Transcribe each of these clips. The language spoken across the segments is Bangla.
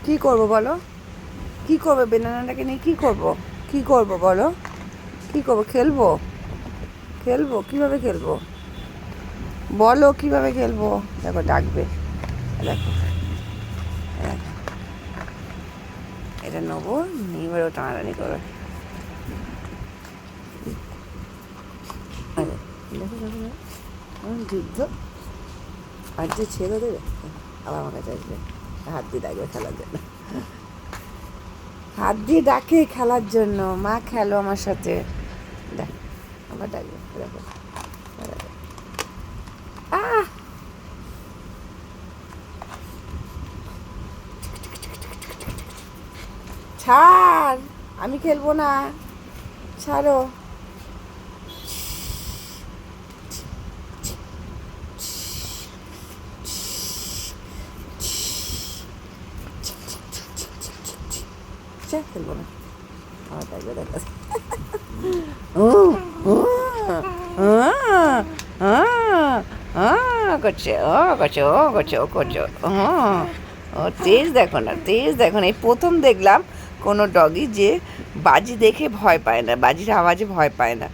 কি করব বলো? কি করবে বেনানাটাকে নিয়ে? কি করব? কি করব বলো? কি করব? খেলবো? খেলবো কিভাবে খেলবো? বলো কিভাবে খেলবো? দেখো ডাকবে। দেখো, দেখো, এটা নেবো, নিয়ে এবার ও টানাটানি করবে। আরে, দেখো দেখো দেখো, যুদ্ধ। আর যে ছেড়ে দেবে আবার আমার কাছে আসবে, হাত দিয়ে ডাকবে খেলার জন্য। হাত দিয়ে ডাকে খেলার জন্য, মা খেলো আমার সাথে। দেখ, আবার ডাকবে, দেখো, দেখো। আহ, ছাড়, আমি খেলবো না, ছাড়ো। খেলবো না, আমার ডাকবে, দেখো। ও ও করছে, ও করছে, ও করছে, ও করছে, ও তেজ দেখো না, তেজ দেখো না। এই প্রথম দেখলাম কোনো ডগি যে বাজি দেখে ভয় পায় না, বাজির আওয়াজে ভয় পায় না,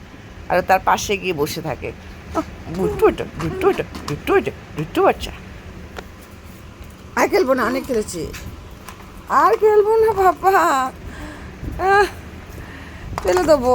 আর তার পাশে গিয়ে বসে থাকে। দুট্টু এটা, দুট্টু এটা, দুট্টু এটা, দুট্টু বাচ্চা। আর খেলবো না, অনেক খেলেছি, আর খেলবো না বাবা, ফেলে দেবো।